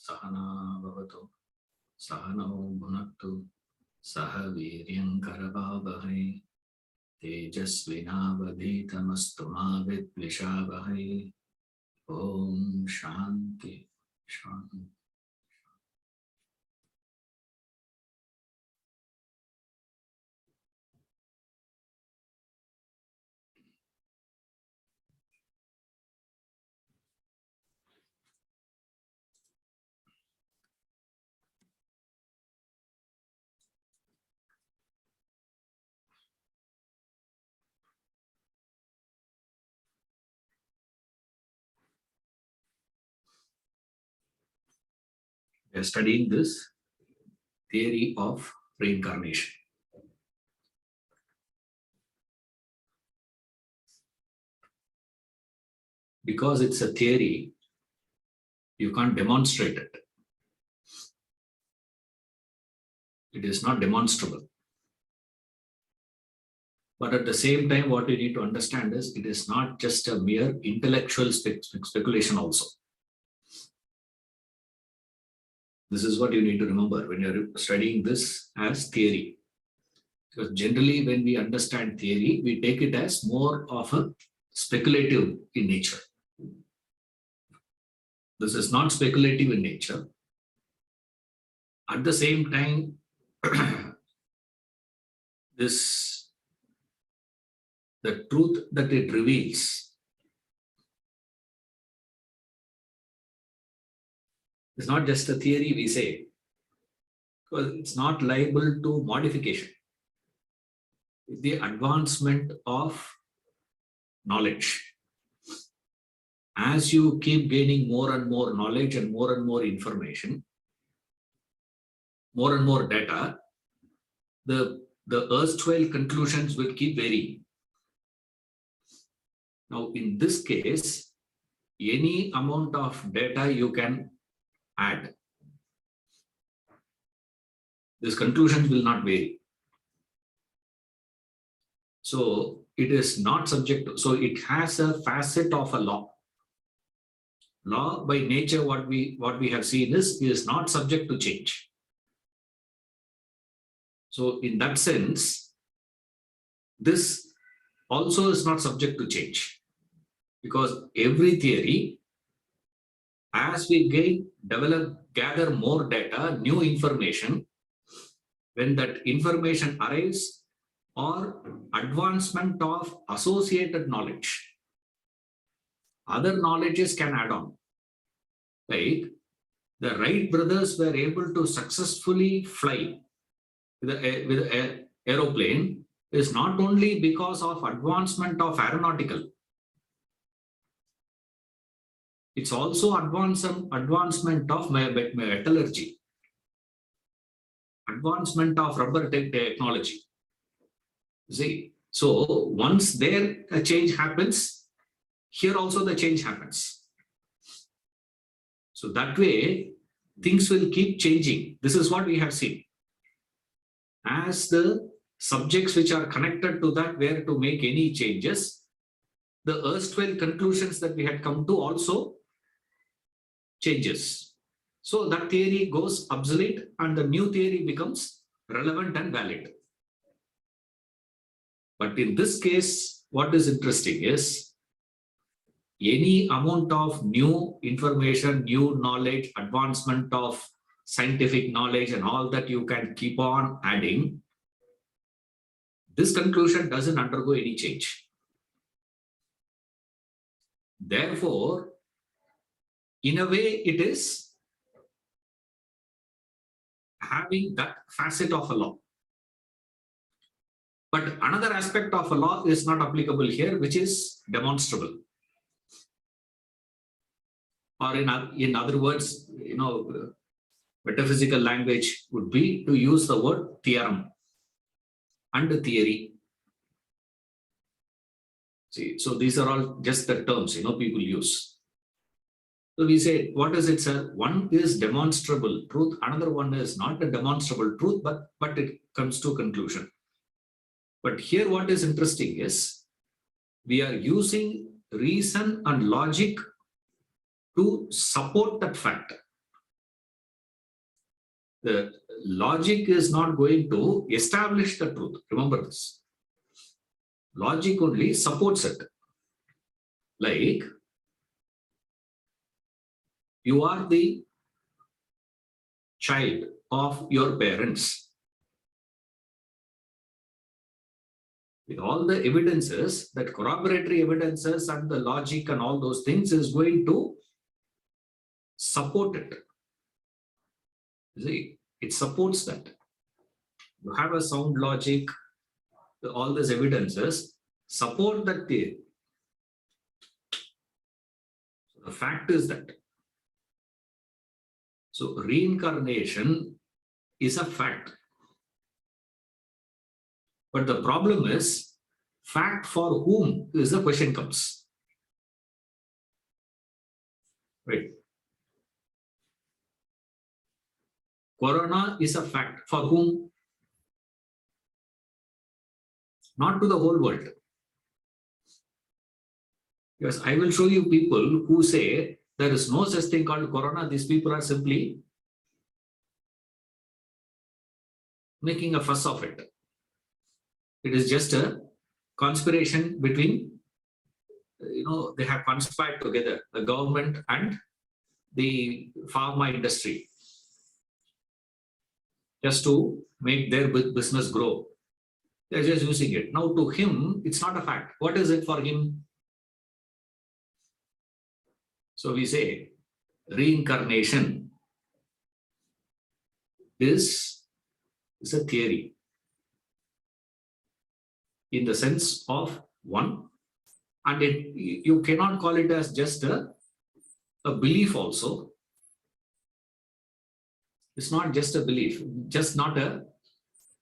Sahana Bhavatu, Sahano Bhunaktu, Saha Viryam Karavavahai, Tejasvinavadhitamastu ma vidvishavahai. Om Shanti Shanti. We are studying this theory of reincarnation. Because it's a theory, you can't demonstrate it. It is not demonstrable. But at the same time, what you need to understand is it is not just a mere intellectual speculation also. This is what you need to remember when you're studying this as theory. Because generally when we understand theory, we take it as more of a speculative in nature. This is not speculative in nature. At the same time, the truth that it reveals is not just a theory, we say, because it's not liable to modification. It's the advancement of knowledge. As you keep gaining more and more knowledge and more information, more and more data, the erstwhile conclusions will keep varying. Now, in this case, any amount of data you can add, these conclusions will not vary. So it is not subject to, so it has a facet of a law. Law by nature, what we have seen is not subject to change. So in that sense, this also is not subject to change, because every theory, as we gather more data, new information, when that information arrives, or advancement of associated knowledge, other knowledges can add on. Like the Wright brothers were able to successfully fly with an aeroplane is not only because of advancement of aeronautical, it's also advancement of metallurgy, advancement of rubber technology. See, so once there a change happens, here also the change happens. So that way, things will keep changing. This is what we have seen. As the subjects which are connected to that were to make any changes, the erstwhile conclusions that we had come to also changes. So that theory goes obsolete and the new theory becomes relevant and valid. But in this case, what is interesting is any amount of new information, new knowledge, advancement of scientific knowledge and all that you can keep on adding, this conclusion doesn't undergo any change. Therefore, in a way, it is having that facet of a law. But another aspect of a law is not applicable here, which is demonstrable. Or in other words, metaphysical language would be to use the word theorem and theory. See, so these are all just the terms people use. So we say, what is it, sir? One is demonstrable truth, another one is not a demonstrable truth, but it comes to a conclusion. But here what is interesting is we are using reason and logic to support that fact. The logic is not going to establish the truth. Remember this. Logic only supports it. Like, you are the child of your parents. With all the evidences, that corroboratory evidences and the logic and all those things is going to support it. See, it supports that. You have a sound logic, all these evidences support that theory. So the fact is that. So reincarnation is a fact. But the problem is, fact for whom is the question comes. Right. Corona is a fact for whom? Not to the whole world. Yes, I will show you people who say there is no such thing called corona. These people are simply making a fuss of it. It is just a conspiration between, they have conspired together, the government and the pharma industry, just to make their business grow. They're just using it. Now to him, it's not a fact. What is it for him? So we say reincarnation is a theory in the sense of one, and you cannot call it as just a belief also. It's not just a belief, just not an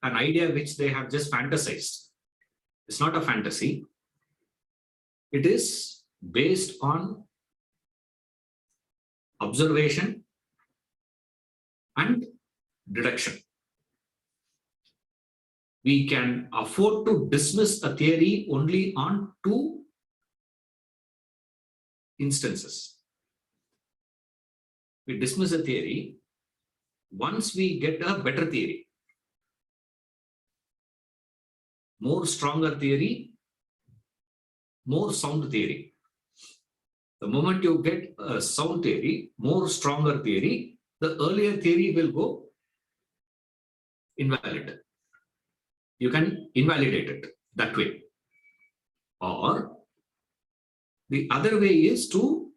idea which they have just fantasized. It's not a fantasy. It is based on observation and deduction. We can afford to dismiss a theory only on two instances. We dismiss a theory once we get a better theory, more stronger theory, more sound theory. The moment you get a sound theory, more stronger theory, the earlier theory will go invalid. You can invalidate it that way. Or the other way is to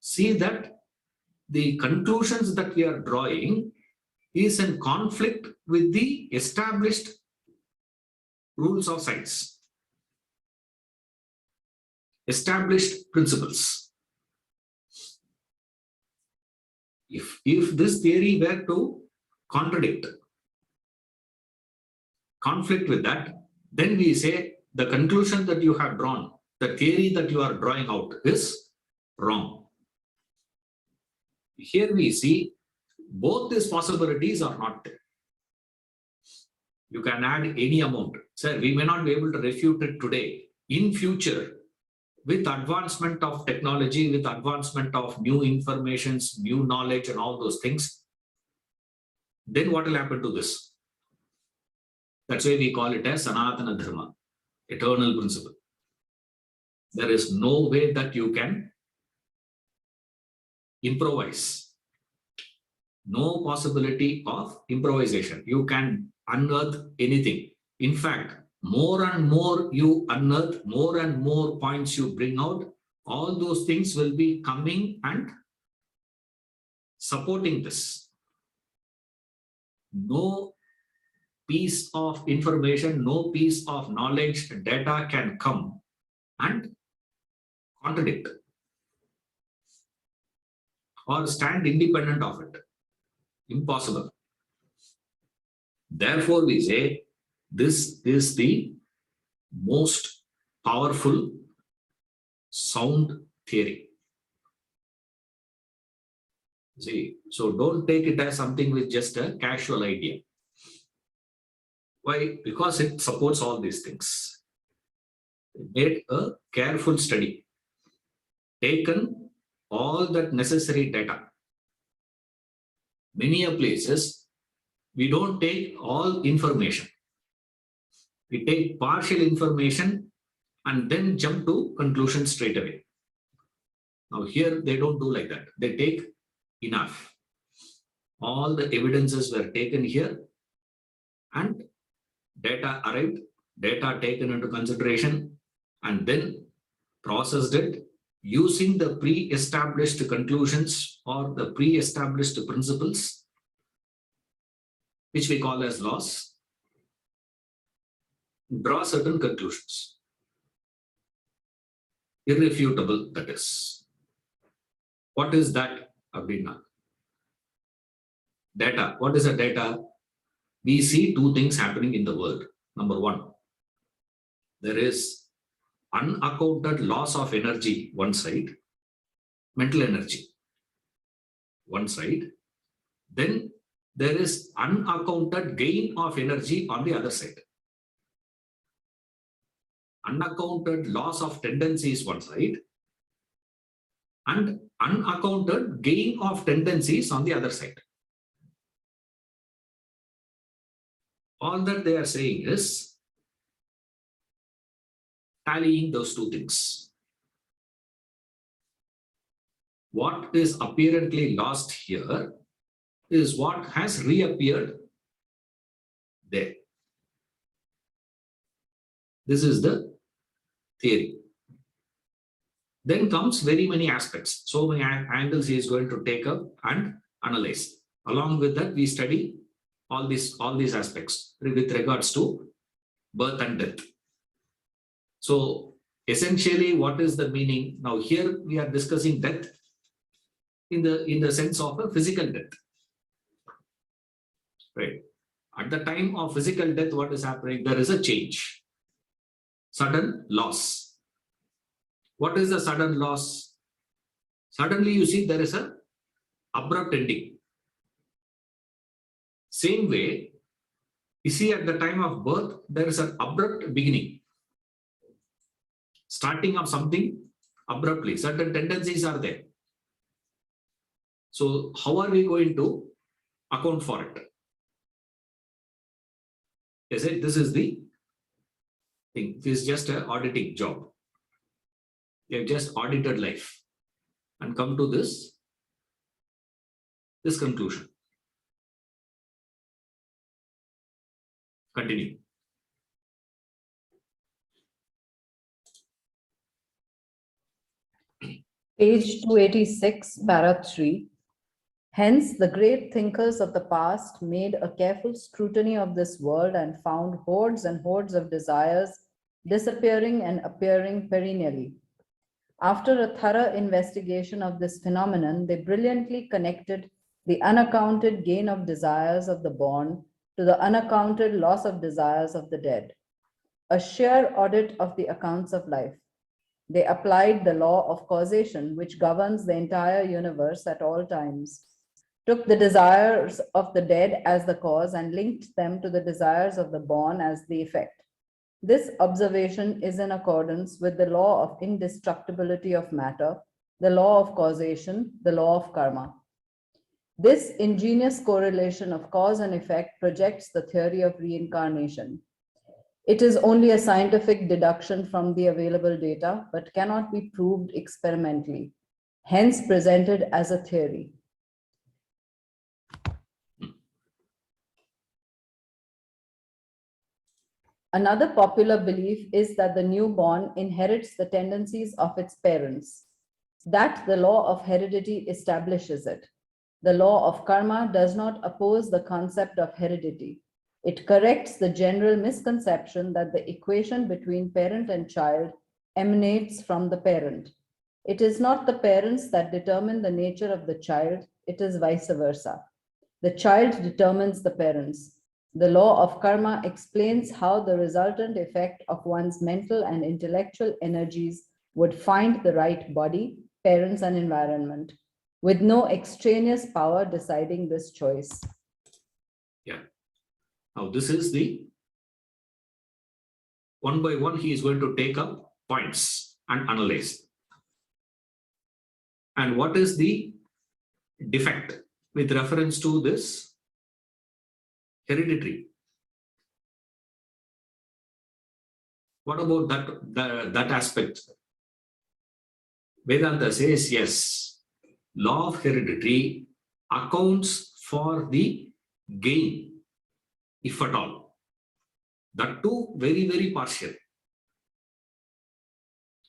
see that the conclusions that we are drawing is in conflict with the established rules of science, established principles. If this theory were to contradict, conflict with that, then we say the conclusion that you have drawn, the theory that you are drawing out is wrong. Here we see both these possibilities are not there. You can add any amount. Sir, we may not be able to refute it today. In future, with advancement of technology, with advancement of new informations, new knowledge and all those things, then what will happen to this? That's why we call it as Sanatana Dharma, eternal principle. There is no way that you can improvise. No possibility of improvisation. You can unearth anything. In fact, more and more you unearth, more and more points you bring out, all those things will be coming and supporting this. No piece of information, no piece of knowledge, data can come and contradict or stand independent of it. Impossible. Therefore, we say this is the most powerful sound theory. See, so don't take it as something with just a casual idea. Why? Because it supports all these things. Made a careful study, taken all that necessary data, Many a places, we don't take all information. We take partial information and then jump to conclusion straight away. Now here, they don't do like that. They take enough. All the evidences were taken here and data arrived, data taken into consideration, and then processed it using the pre-established conclusions or the pre-established principles, which we call as laws, draw certain conclusions. Irrefutable, that is. What is that, Abhina? Data. What is a data? We see two things happening in the world. Number one, there is unaccounted loss of energy, one side, mental energy, one side. Then there is unaccounted gain of energy on the other side. Unaccounted loss of tendencies, one side, and unaccounted gain of tendencies on the other side. All that they are saying is tallying those two things. What is apparently lost here is what has reappeared there. This is the theory. Then comes very many aspects. So many angles he is going to take up and analyze. Along with that, we study all these aspects with regards to birth and death. So essentially, what is the meaning? Now here we are discussing death in the sense of a physical death. Right. At the time of physical death, what is happening? There is a change. Sudden loss. What is the sudden loss? Suddenly you see there is a abrupt ending. Same way, you see at the time of birth, there is an abrupt beginning. Starting of something abruptly. Certain tendencies are there. So how are we going to account for it? Yes, this is the thing. This is just an auditing job. You have just audited life and come to this conclusion. Continue. Page 286, para 3. Hence, the great thinkers of the past made a careful scrutiny of this world and found hordes and hordes of desires disappearing and appearing perennially. After a thorough investigation of this phenomenon, they brilliantly connected the unaccounted gain of desires of the born to the unaccounted loss of desires of the dead. A sheer audit of the accounts of life. They applied the law of causation, which governs the entire universe at all times, took the desires of the dead as the cause and linked them to the desires of the born as the effect. This observation is in accordance with the law of indestructibility of matter, the law of causation, the law of karma. This ingenious correlation of cause and effect projects the theory of reincarnation. It is only a scientific deduction from the available data, but cannot be proved experimentally, hence presented as a theory. Another popular belief is that the newborn inherits the tendencies of its parents, that the law of heredity establishes it. The law of karma does not oppose the concept of heredity. It corrects the general misconception that the equation between parent and child emanates from the parent. It is not the parents that determine the nature of the child, it is vice versa. The child determines the parents. The law of karma explains how the resultant effect of one's mental and intellectual energies would find the right body, parents, and environment, with no extraneous power deciding this choice. Yeah. Now, this is the one by one, he is going to take up points and analyze. And what is the defect? with reference to this hereditary. What about that aspect? Vedanta says, yes, law of hereditary accounts for the gain, if at all. That too, very, very partial.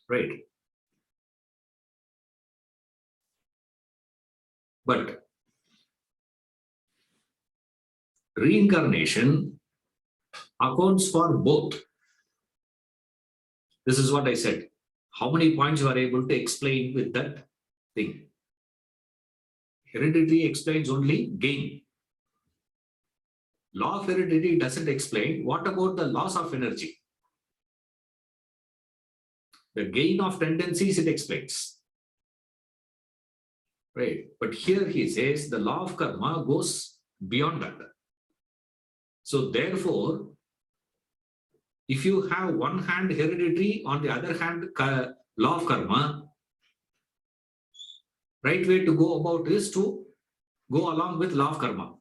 Right. But reincarnation accounts for both. This is what I said. How many points you are able to explain with that thing? Heredity explains only gain. Law of heredity doesn't explain. What about the loss of energy? The gain of tendencies it explains. Right. But here he says the law of karma goes beyond that. So therefore, if you have one hand hereditary, on the other hand law of karma, right way to go about is to go along with law of karma.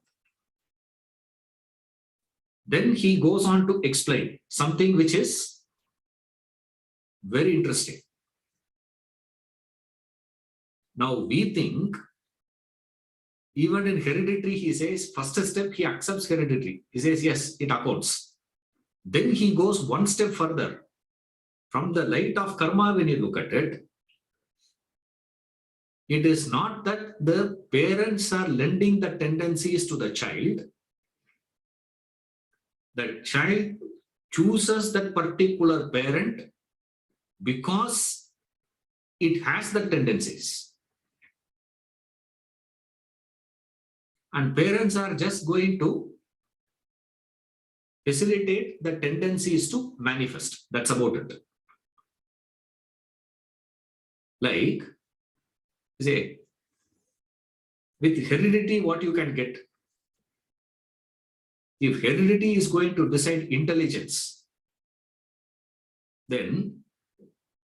Then he goes on to explain something which is very interesting. Now we think, even in hereditary, he says, first step, he accepts hereditary. He says, yes, it accounts. Then he goes one step further. From the light of karma, when you look at it, it is not that the parents are lending the tendencies to the child. The child chooses that particular parent because it has the tendencies. And parents are just going to facilitate the tendencies to manifest. That's about it. Like, say, with heredity, what you can get? If heredity is going to decide intelligence, then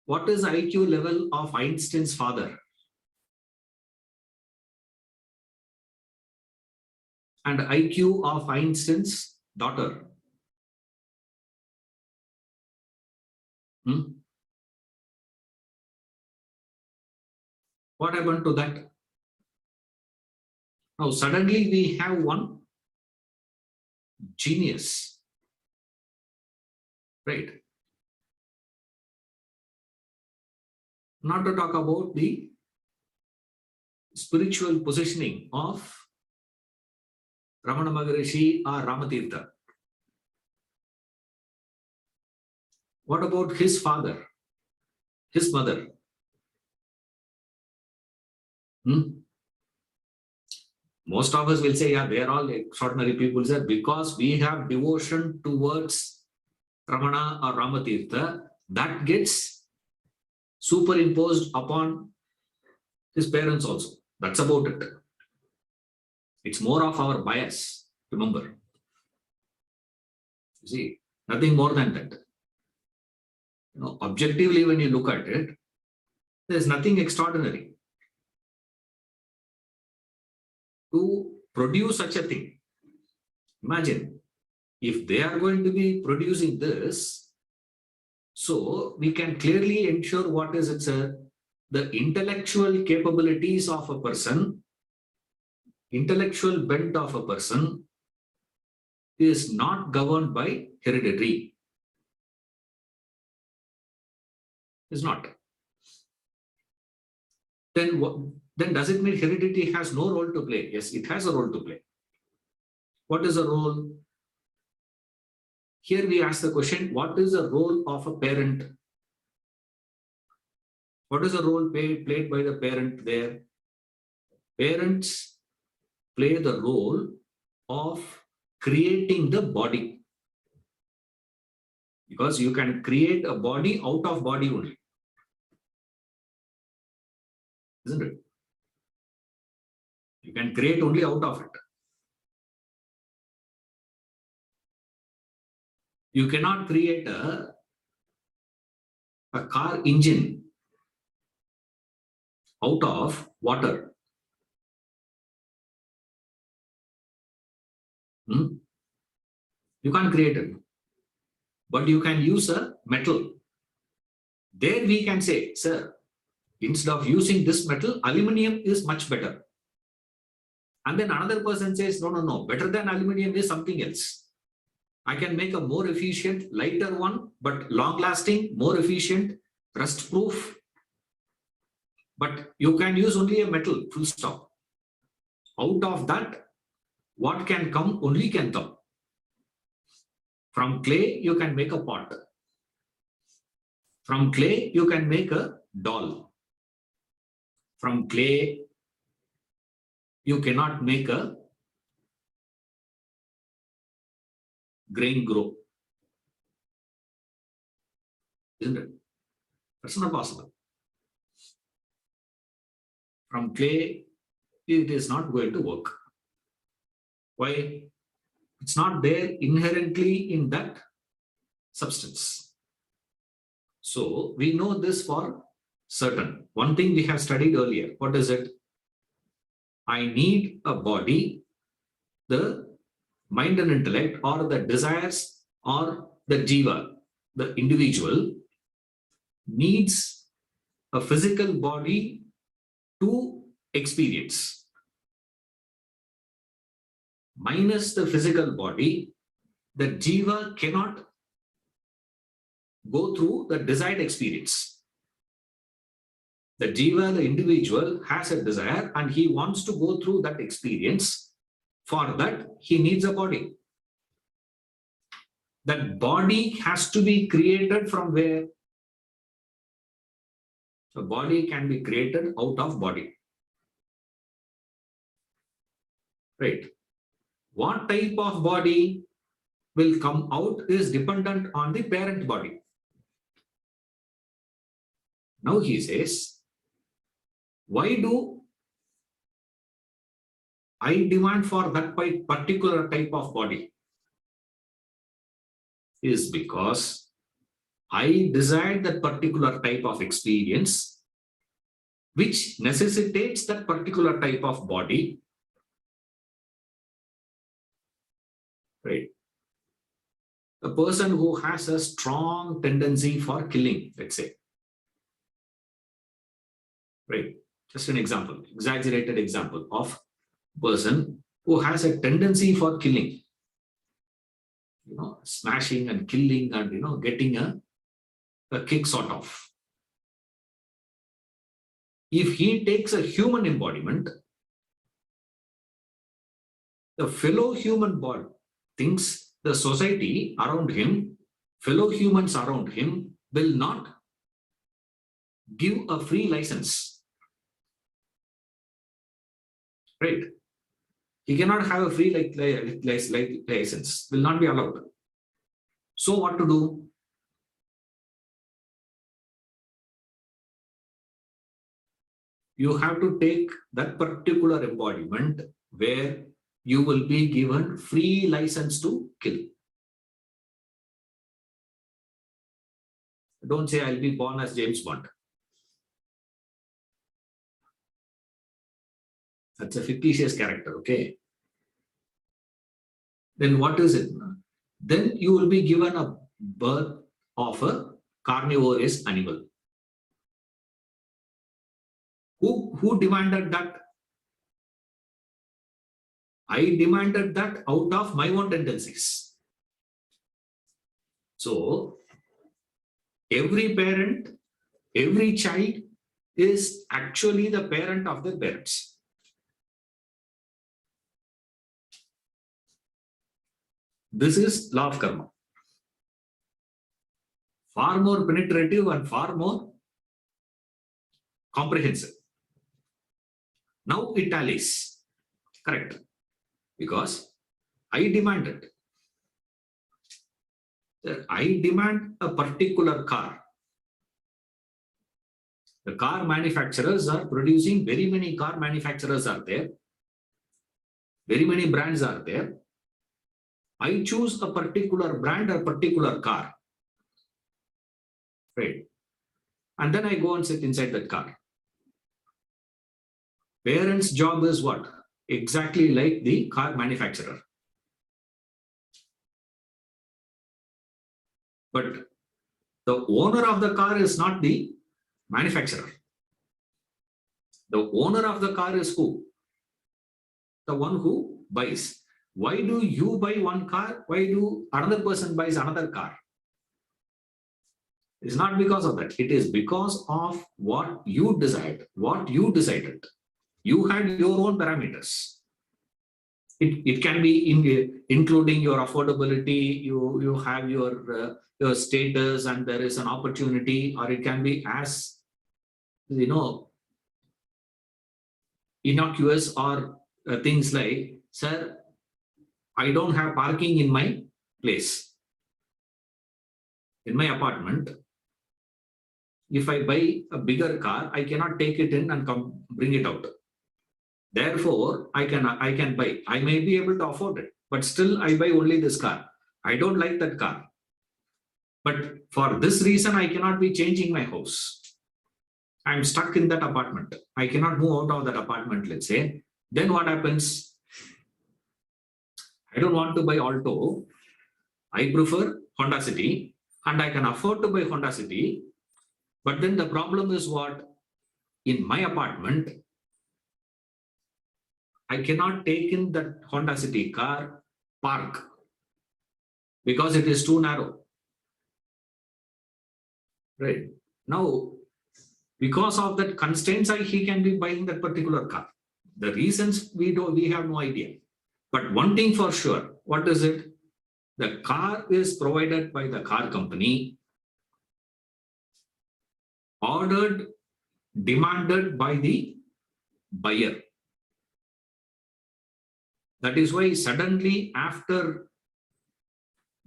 what is the IQ level of Einstein's father? And IQ of Einstein's daughter? What happened to that? Now suddenly we have one genius, right? Not to talk about the spiritual positioning of Ramana Maharishi or Ramatirtha. What about his father, his mother? Most of us will say, yeah, they are all extraordinary people, sir, because we have devotion towards Ramana or Ramatirtha that gets superimposed upon his parents also. That's about it. It's more of our bias, remember. You see, nothing more than that. Objectively, when you look at it, there's nothing extraordinary to produce such a thing. Imagine if they are going to be producing this, so we can clearly ensure what is the intellectual capabilities of a person, intellectual bent of a person is not governed by heredity. It's not. Then does it mean heredity has no role to play? Yes, it has a role to play. What is the role? Here we ask the question, what is the role of a parent? What is the role played by the parent there? Parents play the role of creating the body. Because you can create a body out of body only. Isn't it? You can create only out of it. You cannot create a car engine out of water. You can't create it. But you can use a metal. There we can say, sir, instead of using this metal, aluminum is much better. And then another person says, no, no, no, better than aluminum is something else. I can make a more efficient, lighter one, but long lasting, more efficient, rust proof. But you can use only a metal, full stop. Out of that, what can come only can come. From clay, you can make a pot. From clay, you can make a doll. From clay, you cannot make a grain grow. Isn't it? That's not possible. From clay, it is not going to work. Why? It's not there inherently in that substance. So we know this for certain. One thing we have studied earlier. What is it? I need a body, the mind and intellect, or the desires, or the jiva, the individual, needs a physical body to experience. Minus the physical body, the jiva cannot go through the desired experience. The jiva, the individual, has a desire and he wants to go through that experience. For that, he needs a body. That body has to be created from where? The body can be created out of body. Right. What type of body will come out is dependent on the parent body. Now he says, why do I demand for that particular type of body? Is because I desire that particular type of experience, which necessitates that particular type of body. Right. A person who has a strong tendency for killing, let's say. Right. Just an example, exaggerated example of a person who has a tendency for killing. Smashing and killing and, getting a kick sort of. If he takes a human embodiment, the fellow human body thinks the society around him, fellow humans around him will not give a free license. Right? He cannot have a free license, will not be allowed. So what to do? You have to take that particular embodiment where you will be given free license to kill. Don't say I'll be born as James Bond. That's a fictitious character, okay? Then what is it? Then you will be given a birth of a carnivorous animal. Who demanded that? I demanded that out of my own tendencies. So, every parent, every child is actually the parent of their parents. This is law of karma. Far more penetrative and far more comprehensive. Now it tallies. Correct. Because I demanded. I demand a particular car. The car manufacturers are producing, very many car manufacturers are there. Very many brands are there. I choose a particular brand or particular car. Right. And then I go and sit inside that car. Parents' job is what? Exactly like the car manufacturer. But the owner of the car is not the manufacturer. The owner of the car is who? The one who buys. Why do you buy one car? Why do another person buys another car? It's not because of that. It is because of what you desired, what you decided. You had your own parameters. It can be including your affordability, you have your status, and there is an opportunity, or it can be as innocuous or things like, sir, I don't have parking in my place, in my apartment. If I buy a bigger car, I cannot take it in and come bring it out. Therefore, I can buy. I may be able to afford it, but still I buy only this car. I don't like that car. But for this reason, I cannot be changing my house. I'm stuck in that apartment. I cannot move out of that apartment, let's say. Then what happens? I don't want to buy Alto. I prefer Honda City, and I can afford to buy Honda City. But then the problem is what? In my apartment, I cannot take in that Honda City car, park, because it is too narrow. Right? Now, because of that constraints, he can be buying that particular car. The reasons we have no idea. But one thing for sure, what is it? The car is provided by the car company, ordered, demanded by the buyer. That is why suddenly after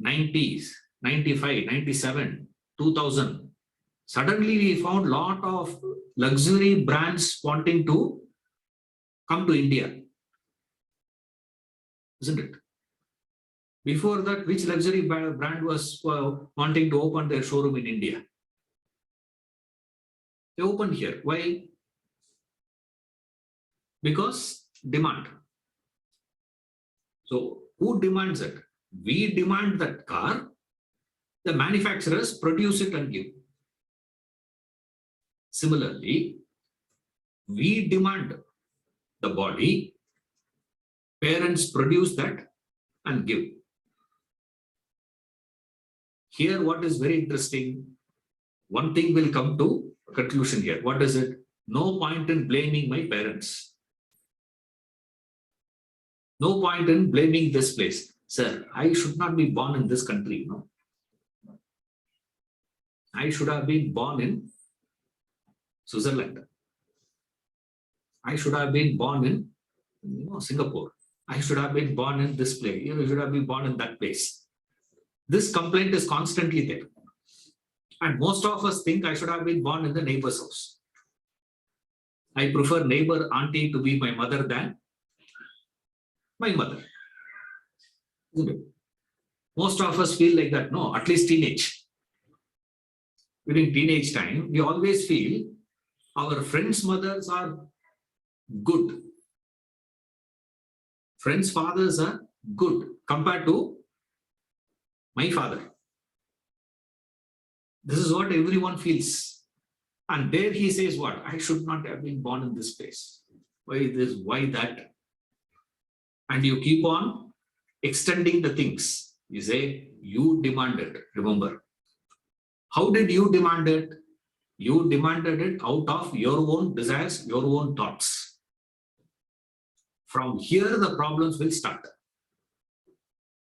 90s, 95, 97, 2000, suddenly we found a lot of luxury brands wanting to come to India. Isn't it? Before that, which luxury brand was wanting to open their showroom in India? They opened here. Why? Because demand. So who demands it? We demand that car. The manufacturers produce it and give. Similarly, we demand the body. Parents produce that and give. Here, what is very interesting, one thing will come to a conclusion here. What is it? No point in blaming my parents. No point in blaming this place. Sir, I should not be born in this country. No? I should have been born in Switzerland. I should have been born in Singapore. I should have been born in this place. You should have been born in that place. This complaint is constantly there. And most of us think I should have been born in the neighbor's house. I prefer neighbor auntie to be my mother than my mother. Most of us feel like that. No, at least teenage. During teenage time, we always feel our friends' mothers are good. Friends' fathers are good compared to my father. This is what everyone feels. And there he says what? I should not have been born in this place. Why this? Why that? And you keep on extending the things. You say, you demanded. Remember. How did you demand it? You demanded it out of your own desires, your own thoughts. From here, the problems will start.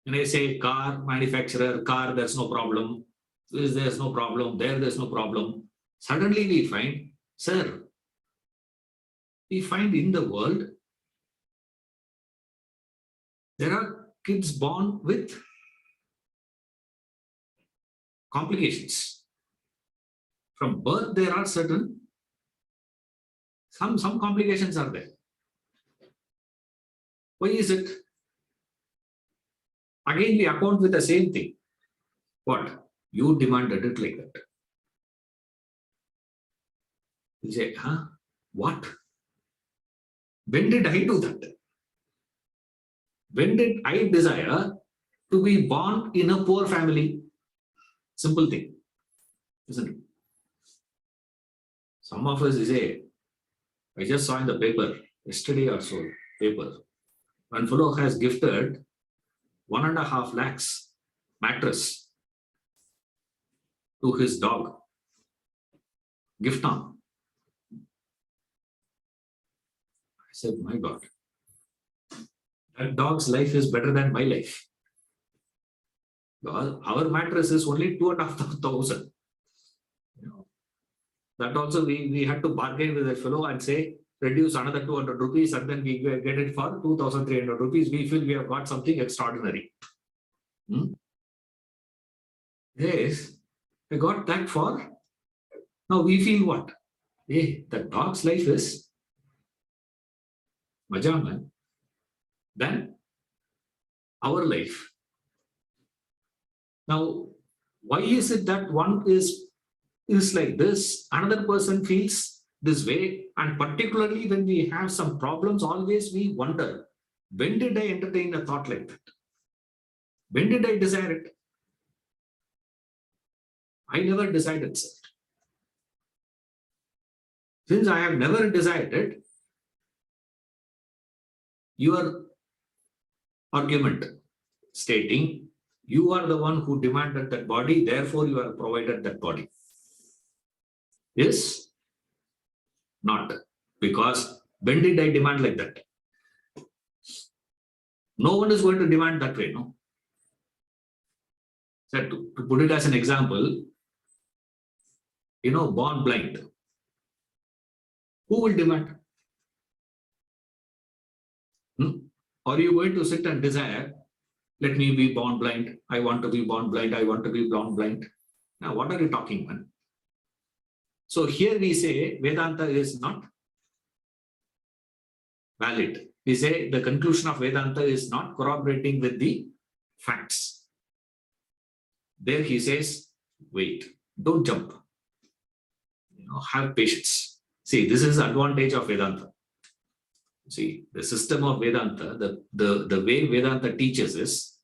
When I say car, manufacturer, car, there's no problem. There's no problem. There's no problem. Suddenly we find, sir, we find in the world, there are kids born with complications. From birth, there are certain, some complications are there. Why is it? Again, we account with the same thing. What? You demanded it like that. You say, huh? What? When did I do that? When did I desire to be born in a poor family? Simple thing, isn't it? Some of us say, I just saw in the paper yesterday or so, paper, one fellow has gifted 1.5 lakhs mattress to his dog. Gift on. I said, my God, that dog's life is better than my life. Because our mattress is only 2,500. That also we had to bargain with a fellow and say, reduce another 200 rupees and then we get it for 2,300 rupees. We feel we have got something extraordinary. Yes, I got that for. Now we feel what? Hey, the dog's life is majaman than our life. Now, why is it that one is like this, another person feels this way, and particularly when we have some problems, always we wonder, when did I entertain a thought like that? When did I desire it? I never decided it. Since I have never desired it, your argument stating you are the one who demanded that body, therefore you are provided that body, is not. Because when did I demand like that? No one is going to demand that way, no? So to put it as an example, born blind. Who will demand? Are you going to sit and desire, let me be born blind, I want to be born blind, I want to be born blind? Now, what are you talking, man? So here we say Vedanta is not valid. We say the conclusion of Vedanta is not corroborating with the facts. There he says, wait, don't jump. Have patience. See, this is the advantage of Vedanta. See, the system of Vedanta, the way Vedanta teaches is,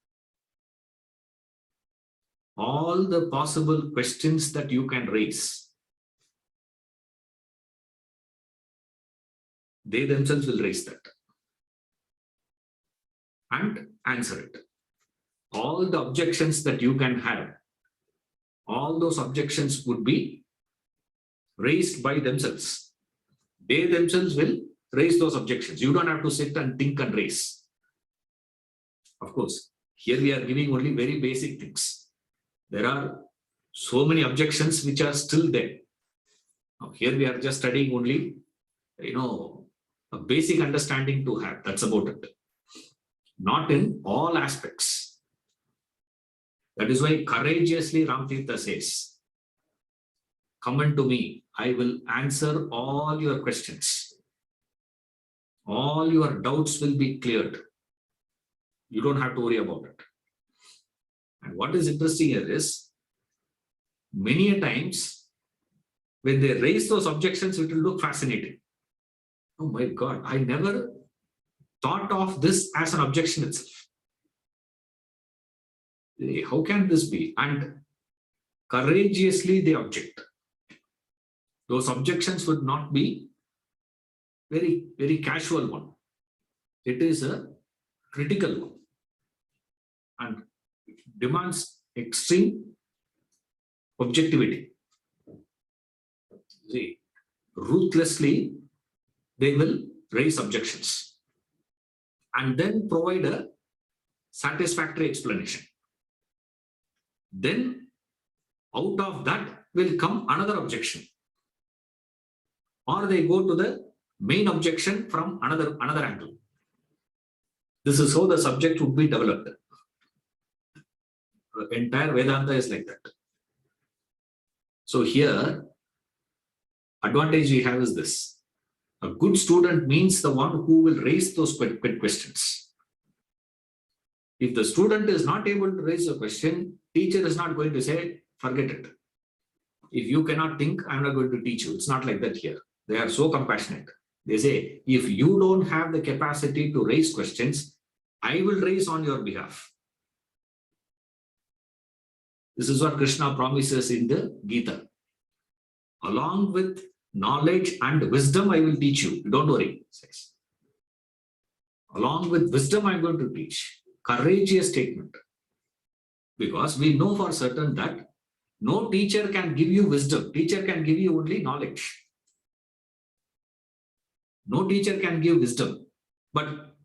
all the possible questions that you can raise, they themselves will raise that and answer it. All the objections that you can have, all those objections would be raised by themselves. They themselves will raise those objections. You don't have to sit and think and raise. Of course, here we are giving only very basic things. There are so many objections which are still there. Now, here we are just studying only, a basic understanding to have. That's about it. Not in all aspects. That is why courageously Ramtirtha says, come unto me, I will answer all your questions. All your doubts will be cleared. You don't have to worry about it. And what is interesting here is, many a times, when they raise those objections, it will look fascinating. Oh my God, I never thought of this as an objection itself. How can this be? And courageously they object. Those objections would not be very, very casual one. It is a critical one and demands extreme objectivity. See, ruthlessly they will raise objections and then provide a satisfactory explanation. Then out of that will come another objection, or they go to the main objection from another angle. This is how the subject would be developed. The entire Vedanta is like that. So here, advantage we have is this. A good student means the one who will raise those questions. If the student is not able to raise a question, teacher is not going to say, forget it. If you cannot think, I'm not going to teach you. It's not like that here. They are so compassionate. They say, if you don't have the capacity to raise questions, I will raise on your behalf. This is what Krishna promises in the Gita. Along with knowledge and wisdom, I will teach you. Don't worry, says. Along with wisdom, I'm going to teach. Courageous statement. Because we know for certain that no teacher can give you wisdom. Teacher can give you only knowledge. No teacher can give wisdom. But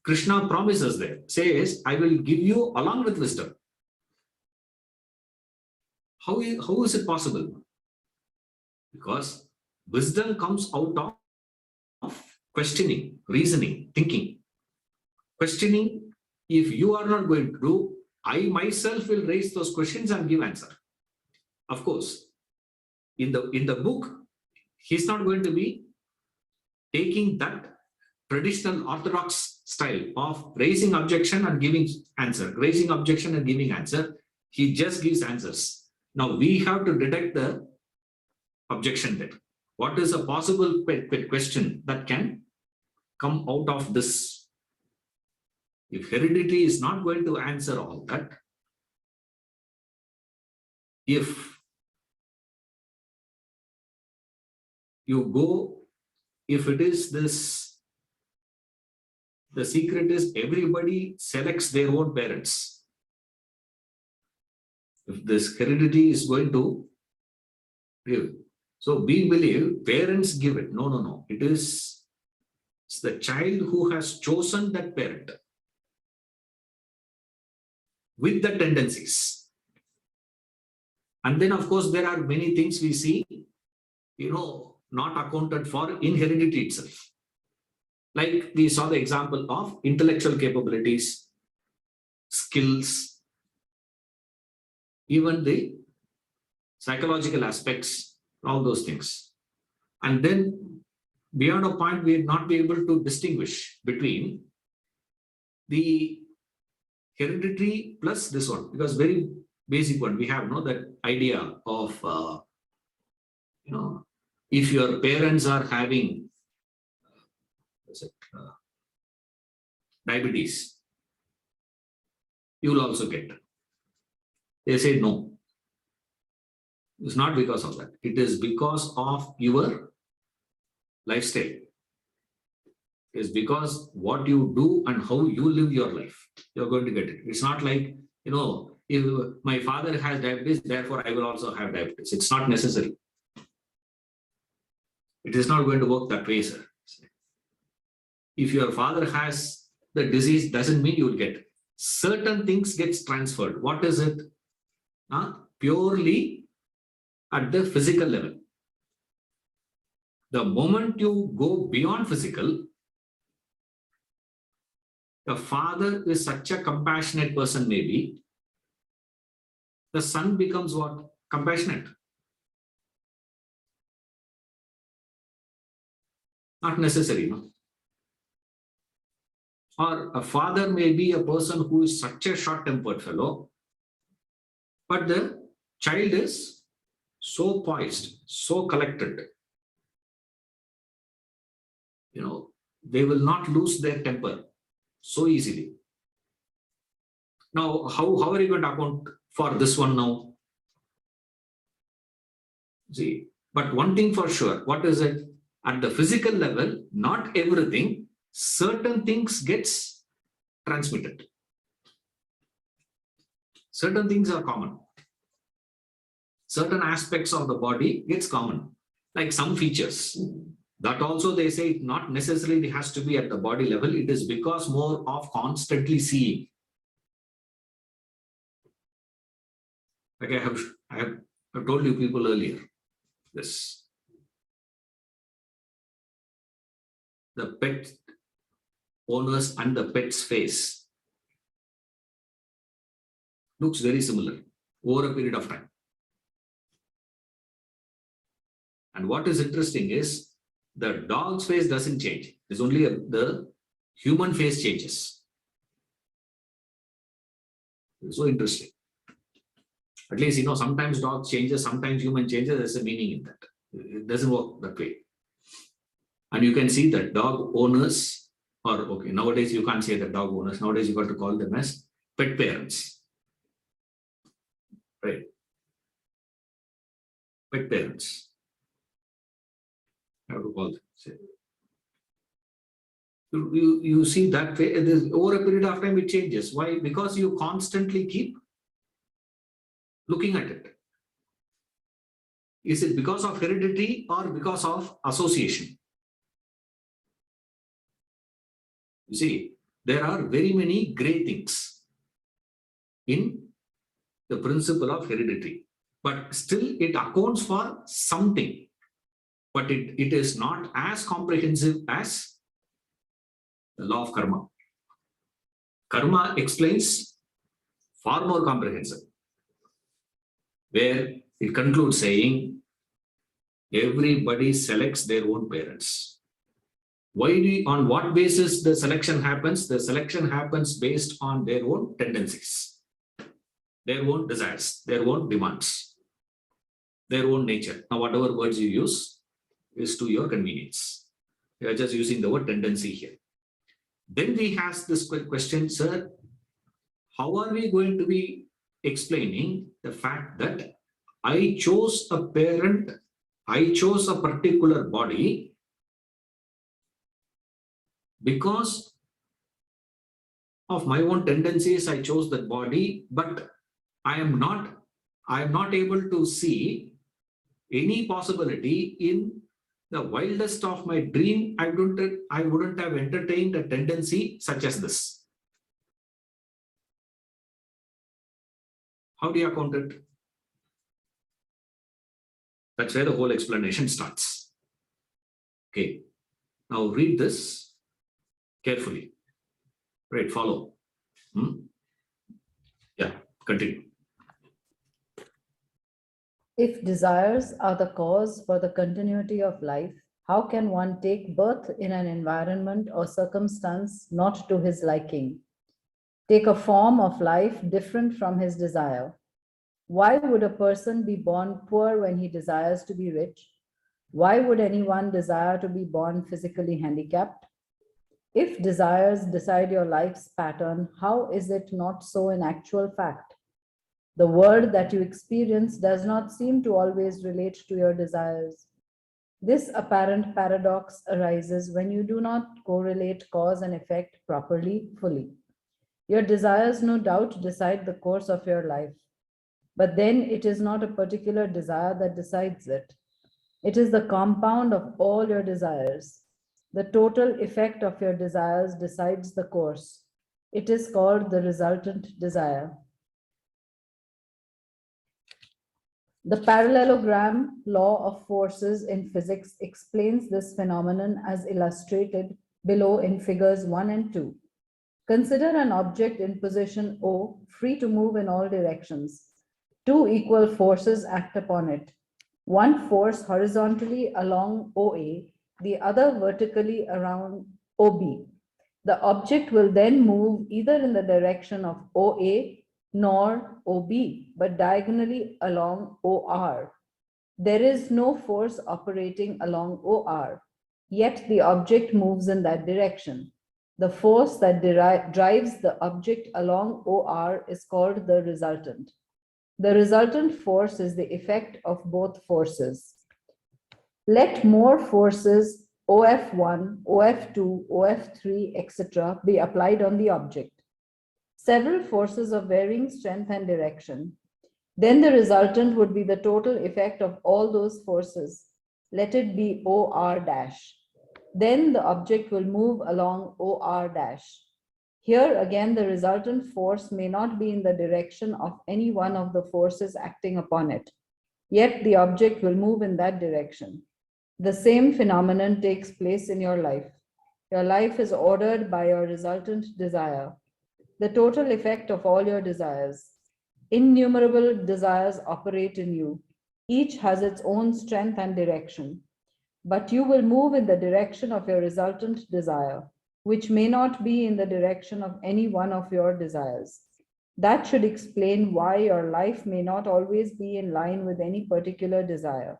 Krishna promises there, says, I will give you along with wisdom. How is it possible? Because wisdom comes out of questioning, reasoning, thinking. Questioning, if you are not going to do, I myself will raise those questions and give answer. Of course, in the book, he's not going to be taking that traditional orthodox style of raising objection and giving answer, raising objection and giving answer. He just gives answers. Now we have to detect the objection there. What is a possible question that can come out of this? If heredity is not going to answer all that, if you go, if it is this, the secret is everybody selects their own parents. If this heredity is going to give, so we believe parents give it. No. It's the child who has chosen that parent with the tendencies. And then, of course, there are many things we see, not accounted for in heredity itself. Like we saw the example of intellectual capabilities, skills, even the psychological aspects, all those things. And then beyond a point, we will not be able to distinguish between the hereditary plus this one, because very basic one, we have that idea of, if your parents are having diabetes, you will also get. They say no. It's not because of that. It is because of your lifestyle. It's because what you do and how you live your life, you're going to get it. It's not like, if my father has diabetes, therefore I will also have diabetes. It's not necessary. It is not going to work that way, sir. If your father has the disease, doesn't mean you will get. Certain things gets transferred. What is it? Purely at the physical level. The moment you go beyond physical, the father is such a compassionate person, maybe, the son becomes what? Compassionate. Not necessary, no? Or a father may be a person who is such a short-tempered fellow, but the child is so poised, so collected. They will not lose their temper so easily. Now, how are you going to account for this one now? See, but one thing for sure, what is it? At the physical level, not everything, certain things gets transmitted. Certain things are common. Certain aspects of the body gets common, like some features. That also they say it not necessarily has to be at the body level. It is because more of constantly seeing. Like I have told you people earlier, this. The pet owners and the pet's face looks very similar over a period of time. And what is interesting is the dog's face doesn't change. It's only the human face changes. It's so interesting. At least, sometimes dog changes, sometimes human changes. There's a meaning in that. It doesn't work that way. And you can see that dog owners, nowadays you can't say that dog owners. Nowadays you got to call them as pet parents. right? Pet parents. I have to call them. You see that way, over a period of time it changes. Why? Because you constantly keep looking at it. Is it because of heredity or because of association? You see, there are very many gray things in the principle of heredity, but still it accounts for something, but it is not as comprehensive as the law of karma. Karma explains far more comprehensive, where it concludes saying everybody selects their own parents. Why on what basis the selection happens? The selection happens based on their own tendencies, their own desires, their own demands, their own nature. Now, whatever words you use is to your convenience. You are just using the word tendency here. Then we ask this question, sir, how are we going to be explaining the fact that I chose a parent, I chose a particular body because of my own tendencies, I chose that body, but I am not able to see any possibility in the wildest of my dream. I wouldn't have entertained a tendency such as this. How do you account it? That's where the whole explanation starts. Okay. Now read this carefully. Right, follow. Yeah, continue. If desires are the cause for the continuity of life, how can one take birth in an environment or circumstance not to his liking? Take a form of life different from his desire. Why would a person be born poor when he desires to be rich? Why would anyone desire to be born physically handicapped? If desires decide your life's pattern, how is it not so in actual fact? The world that you experience does not seem to always relate to your desires. This apparent paradox arises when you do not correlate cause and effect properly, fully. Your desires no doubt decide the course of your life, but then it is not a particular desire that decides it. It is the compound of all your desires. The total effect of your desires decides the course. It is called the resultant desire. The parallelogram law of forces in physics explains this phenomenon as illustrated below in figures 1 and 2. Consider an object in position O, free to move in all directions. Two equal forces act upon it. One force horizontally along OA, the other vertically around OB. The object will then move either in the direction of OA nor OB, but diagonally along OR. There is no force operating along OR, yet the object moves in that direction. The force that drives the object along OR is called the resultant. The resultant force is the effect of both forces. Let more forces OF1, OF2, OF3, etc. be applied on the object. Several forces of varying strength and direction. Then the resultant would be the total effect of all those forces. Let it be OR dash. Then the object will move along OR dash. Here again, the resultant force may not be in the direction of any one of the forces acting upon it. Yet the object will move in that direction. The same phenomenon takes place in your life. Your life is ordered by your resultant desire, the total effect of all your desires. Innumerable desires operate in you. Each has its own strength and direction. But you will move in the direction of your resultant desire, which may not be in the direction of any one of your desires. That should explain why your life may not always be in line with any particular desire.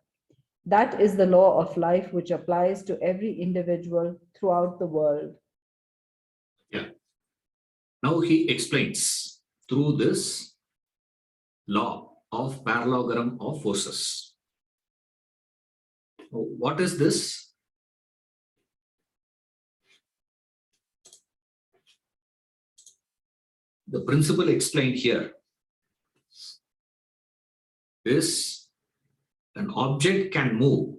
That is the law of life which applies to every individual throughout the world. Yeah. Now he explains through this law of Parallelogram of Forces. What is this? The principle explained here is an object can move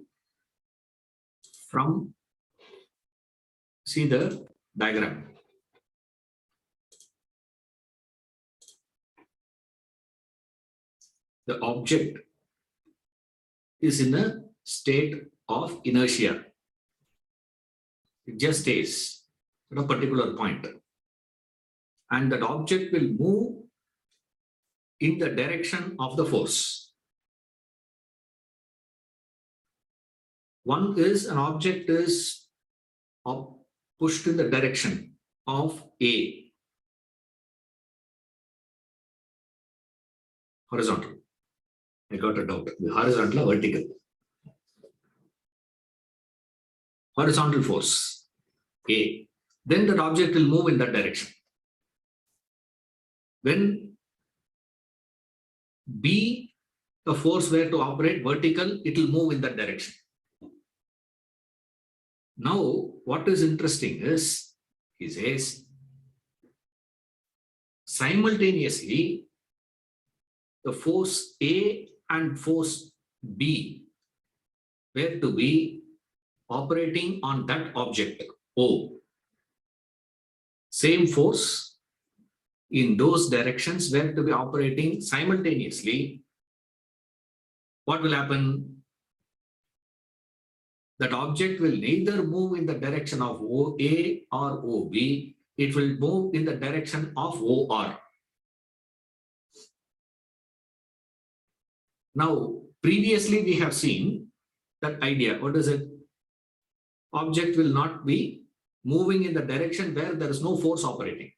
from, see the diagram. The object is in a state of inertia. It just stays at a particular point. And that object will move in the direction of the force. One is an object is pushed in the direction of A, horizontal. I got a doubt. The horizontal or vertical? Horizontal force, A. Then that object will move in that direction. When B, the force were to operate vertical, it will move in that direction. Now, what is interesting is, he says, simultaneously, the force A and force B were to be operating on that object, O. Same force in those directions were to be operating simultaneously. What will happen? That object will neither move in the direction of OA or OB, it will move in the direction of OR. Now, previously we have seen that idea. What is it? Object will not be moving in the direction where there is no force operating.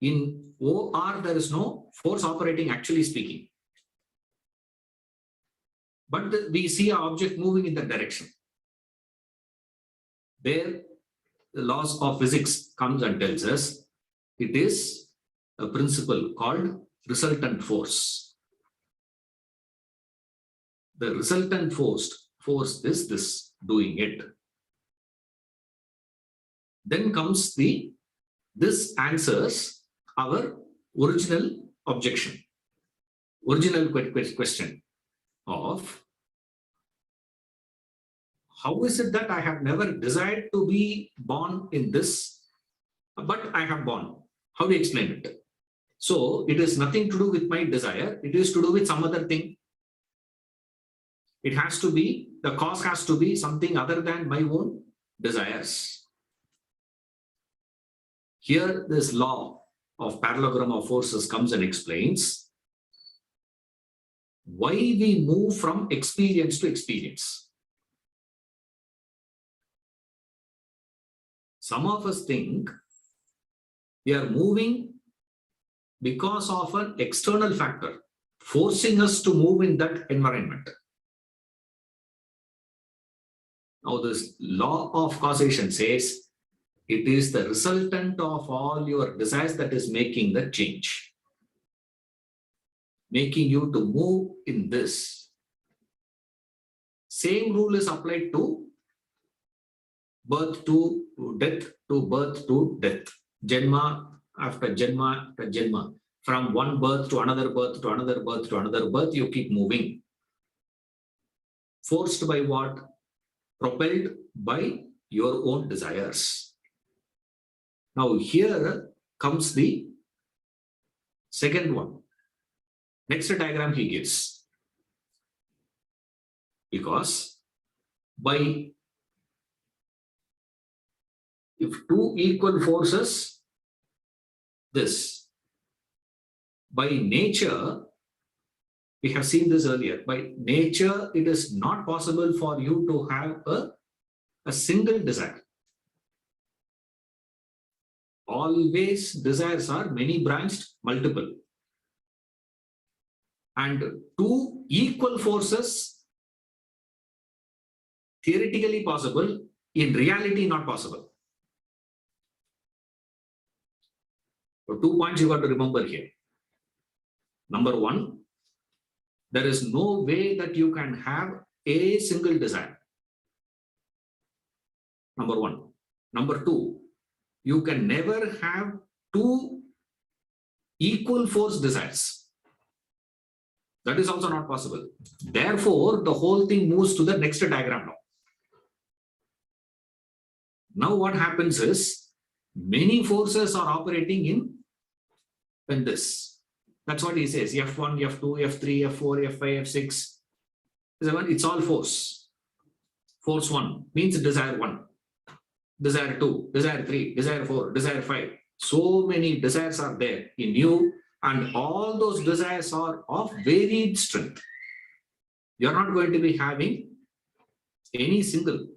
In OR, there is no force operating, actually speaking. But we see an object moving in that direction. There, the laws of physics comes and tells us it is a principle called resultant force. The resultant force is this, doing it. Then comes this answers our original objection, original question of how is it that I have never desired to be born in this, but I have born. How do you explain it? So it is nothing to do with my desire. It is to do with some other thing. It has to be, the cause has to be something other than my own desires. Here, this law of Parallelogram of Forces comes and explains why we move from experience to experience. Some of us think we are moving because of an external factor, forcing us to move in that environment. Now, this law of causation says it is the resultant of all your desires that is making the change, making you to move in this. Same rule is applied to birth to death to birth to death. Janma after Janma after Janma. From one birth to another birth to another birth to another birth, you keep moving. Forced by what? Propelled by your own desires. Now here comes the second one. Next diagram he gives. Because if two equal forces, by nature, we have seen this earlier, by nature it is not possible for you to have a single desire. Always desires are many branched, multiple. And two equal forces, theoretically possible, in reality not possible. So 2 points you got to remember here. Number one, there is no way that you can have a single desire. Number one. Number two, you can never have two equal force desires. That is also not possible. Therefore, the whole thing moves to the next diagram now. Now what happens is, many forces are operating in this. That's what he says, F1, F2, F3, F4, F5, F6. It's all force. Force 1 means desire 1. Desire 2, desire 3, desire 4, desire 5. So many desires are there in you, and all those desires are of varied strength. You're not going to be having any single.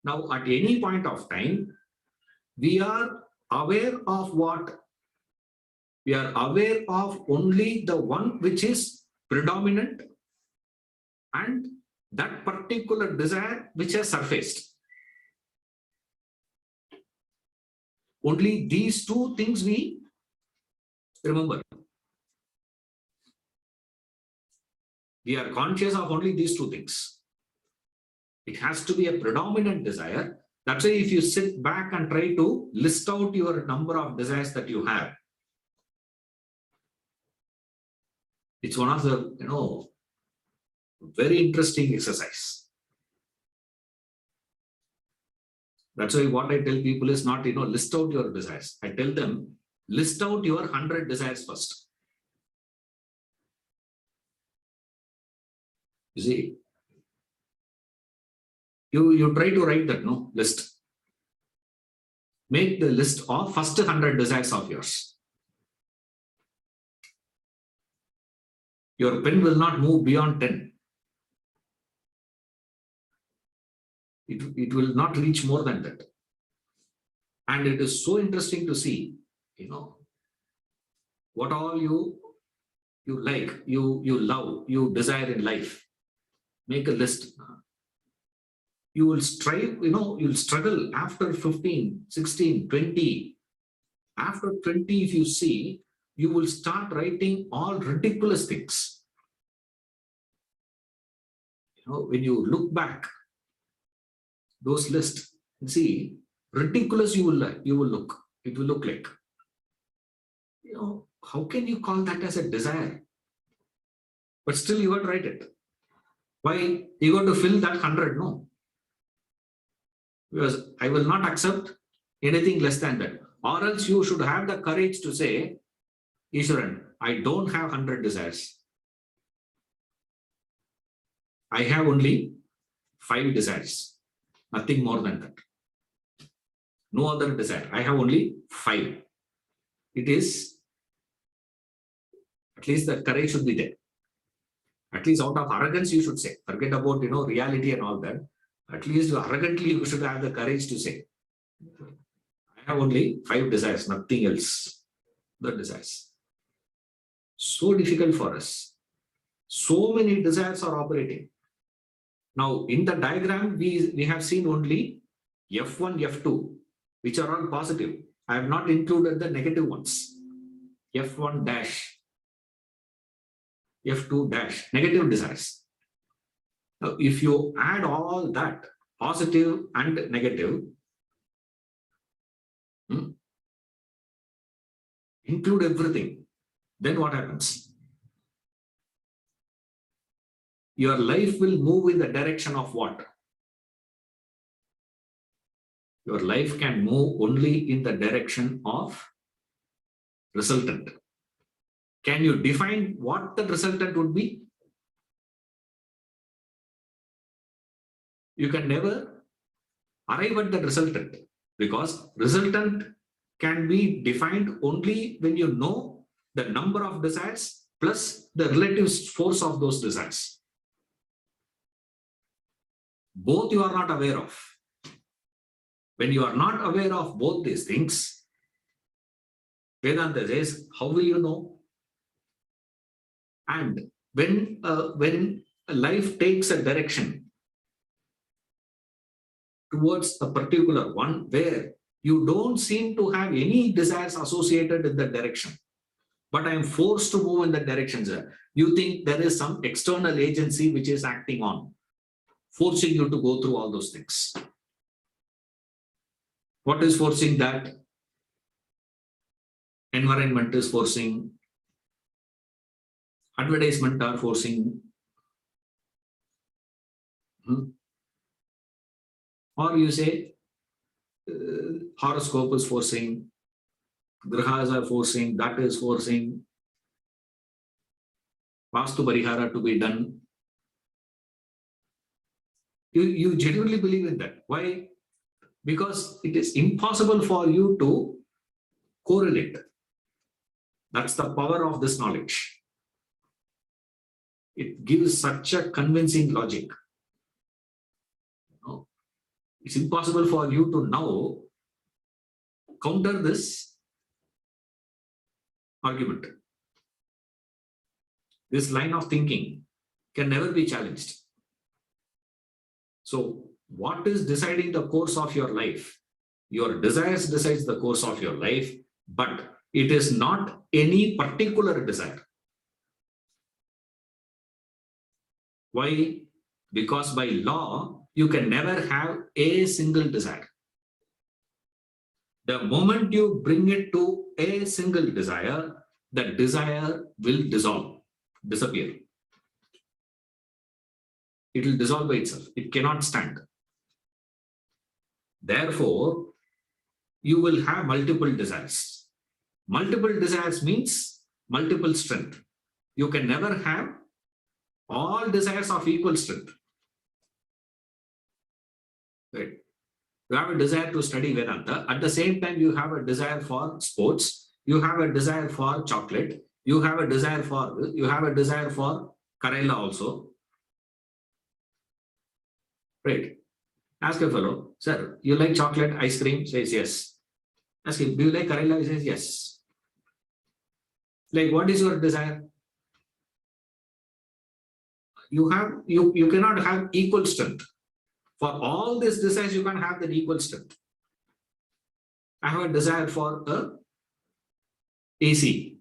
Now, at any point of time, we are aware of what? We are aware of only the one which is predominant and that particular desire which has surfaced. Only these two things we remember. We are conscious of only these two things. It has to be a predominant desire. That's why if you sit back and try to list out your number of desires that you have, it's one of the, very interesting exercise. That's why what I tell people is not, list out your desires. I tell them, list out your 100 desires first. You see, you try to write that, list. Make the list of first 100 desires of yours. Your pen will not move beyond 10. It will not reach more than that. And it is so interesting to see, what all you like, you love, you desire in life. Make a list. You will strive, you'll struggle after 15, 16, 20. After 20, if you see, you will start writing all ridiculous things. When you look back, those lists, see, ridiculous it will look like. How can you call that as a desire? But still you got to write it. Why? You got to fill that 100, no? Because I will not accept anything less than that. Or else you should have the courage to say, Ishwaran, I don't have 100 desires. I have only 5 desires. Nothing more than that. No other desire. I have only 5. It is, at least the courage should be there. At least out of arrogance, you should say. Forget about, reality and all that. At least arrogantly, you should have the courage to say, I have only 5 desires, nothing else. The desires. So difficult for us. So many desires are operating. Now, in the diagram, we have seen only F1, F2, which are all positive. I have not included the negative ones. F1 dash, F2 dash, negative desires. Now, if you add all that, positive and negative, include everything, then what happens? Your life will move in the direction of what? Your life can move only in the direction of resultant. Can you define what the resultant would be? You can never arrive at the resultant, because resultant can be defined only when you know the number of desires plus the relative force of those desires. Both you are not aware of. When you are not aware of both these things, Vedanta says, how will you know? And when life takes a direction towards a particular one where You don't seem to have any desires associated in that direction. But I am forced to move in that direction, sir. You think there is some external agency which is acting on, forcing you to go through all those things. What is forcing that? Environment is forcing, advertisement are forcing, or you say horoscope is forcing, grahas are forcing, that is forcing, vastu parihara to be done. You genuinely believe in that. Why? Because it is impossible for you to correlate. That's the power of this knowledge. It gives such a convincing logic. It's impossible for you to now counter this argument. This line of thinking can never be challenged. So, what is deciding the course of your life? Your desires decides the course of your life, but it is not any particular desire. Why? Because by law, you can never have a single desire. The moment you bring it to a single desire, the desire will dissolve, disappear. It will dissolve by itself. It cannot stand. Therefore, you will have multiple desires. Multiple desires means multiple strength. You can never have all desires of equal strength. Right? You have a desire to study Vedanta. At the same time, you have a desire for sports. You have a desire for chocolate. You have a desire for Karela also. Right? Ask a fellow, sir, you like chocolate, ice cream? Says yes. Ask him, do you like Karela? He says yes. Like, what is your desire? You cannot have equal strength. For all these desires, you can have that equal strength. I have a desire for a AC.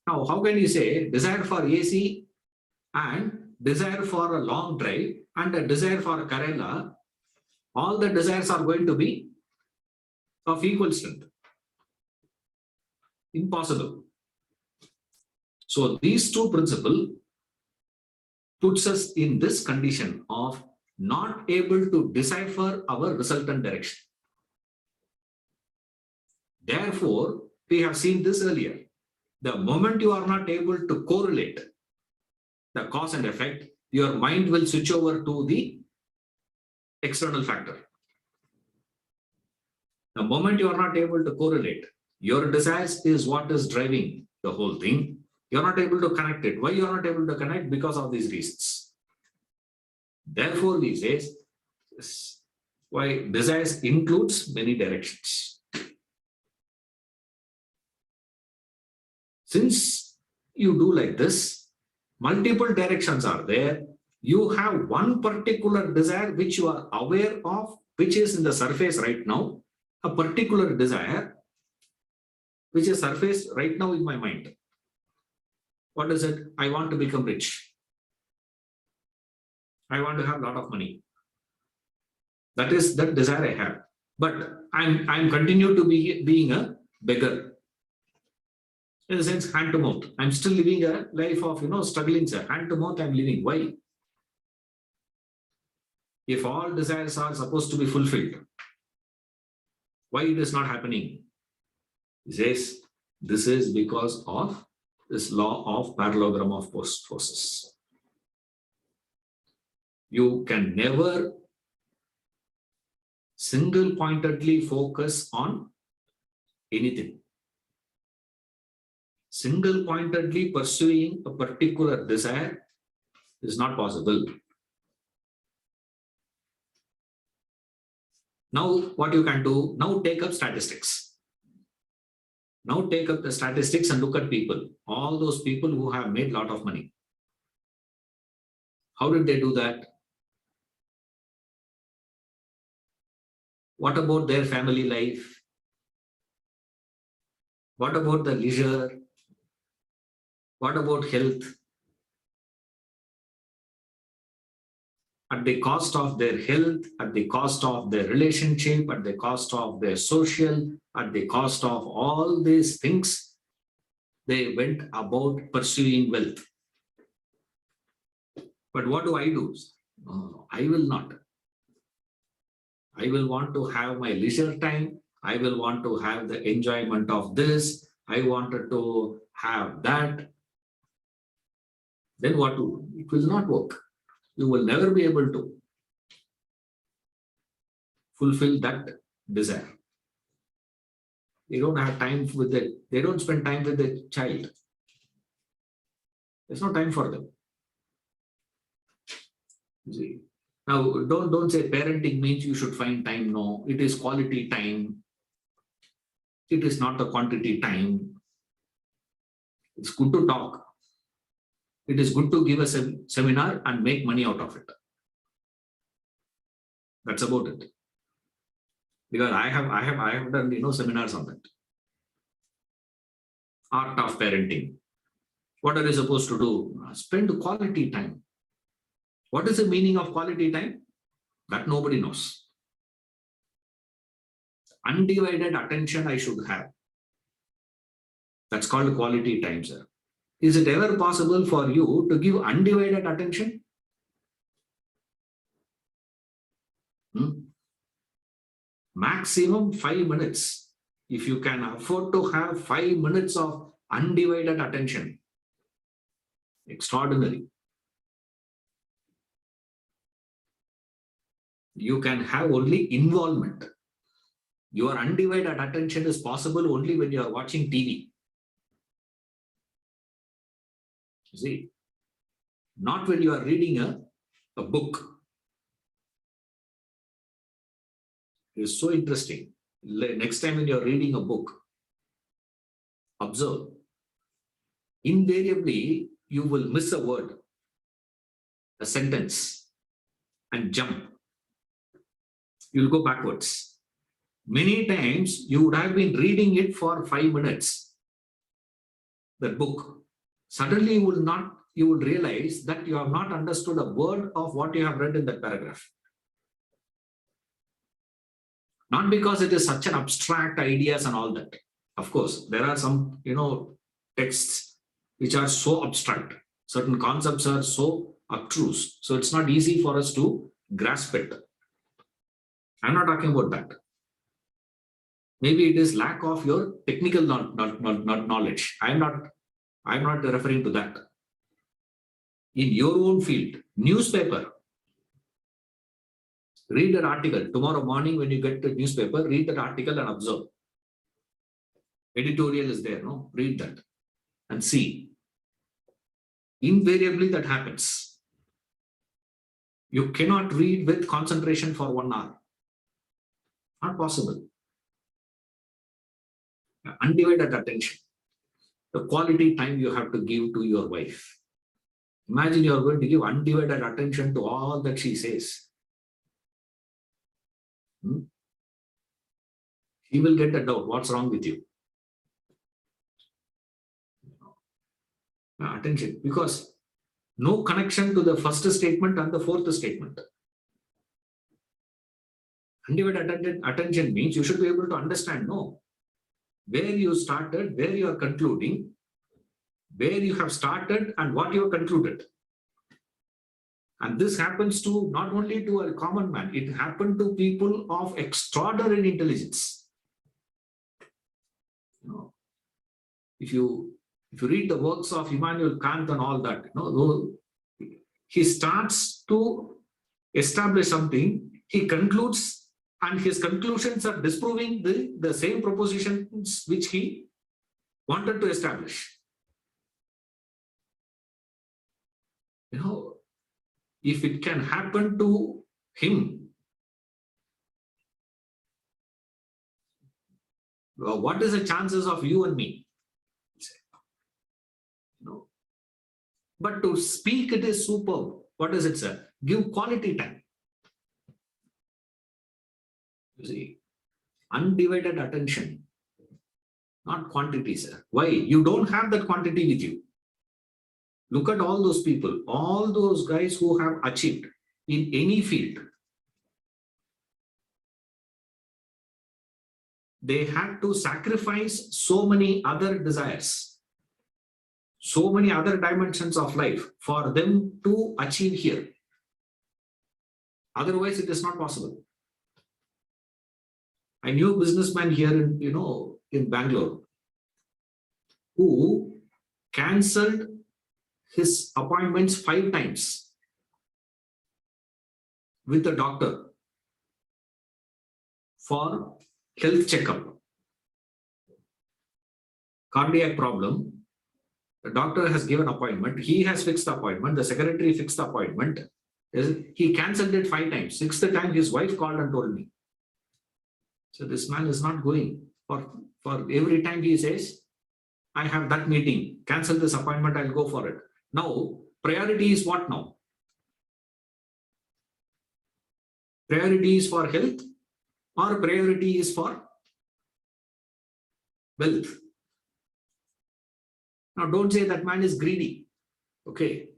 Now, how can you say desire for AC and desire for a long drive and a desire for a Karela, all the desires are going to be of equal strength? Impossible. So these two principles puts us in this condition of not able to decipher our resultant direction. Therefore, we have seen this earlier. The moment you are not able to correlate the cause and effect, your mind will switch over to the external factor. The moment you are not able to correlate, your desires is what is driving the whole thing. You are not able to connect it. Why you are not able to connect? Because of these reasons. Therefore, we say why desires includes many directions. Since you do like this, multiple directions are there. You have one particular desire which you are aware of, which is in the surface right now, a particular desire which is surfaced right now in my mind. What is it? I want to become rich. I want to have a lot of money. That is that desire I have. But I'm continue to be being a beggar. In the sense, hand to mouth. I'm still living a life of struggling, sir. Hand to mouth, I'm living. Why? If all desires are supposed to be fulfilled, why it is not happening? He says, this is because of this law of parallelogram of forces. You can never single-pointedly focus on anything. Single-pointedly pursuing a particular desire is not possible. Now, what you can do, now take up statistics. Now take up the statistics and look at people. All those people who have made a lot of money. How did they do that? What about their family life? What about the leisure? What about health? At the cost of their health, at the cost of their relationship, at the cost of their social, at the cost of all these things, they went about pursuing wealth. But what do? No, I will not. I will want to have my leisure time. I will want to have the enjoyment of this. I wanted to have that. Then what to do? It will not work. You will never be able to fulfill that desire. They don't have time with it. They don't spend time with the child. There's no time for them. You see? Now, don't say parenting means you should find time. No, it is quality time. It is not a quantity time. It's good to talk. It is good to give a seminar and make money out of it. That's about it. Because I have done seminars on that. Art of parenting. What are you supposed to do? Spend quality time. What is the meaning of quality time? That nobody knows. Undivided attention I should have. That's called quality time, sir. Is it ever possible for you to give undivided attention? Maximum 5 minutes. If you can afford to have 5 minutes of undivided attention, extraordinary. You can have only involvement. Your undivided attention is possible only when you are watching TV. See, not when you are reading a book. It is so interesting. Next time when you are reading a book, observe. Invariably, you will miss a word, a sentence, and jump. You'll go backwards. Many times you would have been reading it for 5 minutes, that book. Suddenly you will realize that you have not understood a word of what you have read in that paragraph. Not because it is such an abstract ideas and all that. Of course, there are some, texts which are so abstract. Certain concepts are so abstruse. So it's not easy for us to grasp it. I'm not talking about that. Maybe it is lack of your technical knowledge. I'm not referring to that. In your own field, newspaper, read an article. Tomorrow morning when you get the newspaper, read that article and observe. Editorial is there, no? Read that and see. Invariably that happens. You cannot read with concentration for 1 hour. Not possible. Undivided attention. The quality time you have to give to your wife. Imagine you are going to give undivided attention to all that she says. He will get a doubt. What's wrong with you? Attention. Because no connection to the first statement and the fourth statement. Undivided attention means you should be able to understand, where you started, where you are concluding, where you have started and what you have concluded. And this happens to not only to a common man, it happened to people of extraordinary intelligence. If you read the works of Immanuel Kant and all that, he starts to establish something, he concludes, and his conclusions are disproving the same propositions which he wanted to establish. If it can happen to him, what is the chances of you and me? But to speak, it is superb. What is it, sir? Give quality time. You see, undivided attention, not quantity, sir. Why? You don't have that quantity with you. Look at all those people, all those guys who have achieved in any field. They had to sacrifice so many other desires, so many other dimensions of life for them to achieve here. Otherwise, it is not possible. I knew a businessman here in Bangalore who cancelled his appointments 5 times with a doctor for health checkup. Cardiac problem. The doctor has given appointment. He has fixed the appointment. The secretary fixed the appointment. He cancelled it 5 times. 6th time, his wife called and told me. So this man is not going. For every time he says, I have that meeting, cancel this appointment, I'll go for it. Now, priority is what now? Priority is for health or priority is for wealth? Now, don't say that man is greedy. Okay.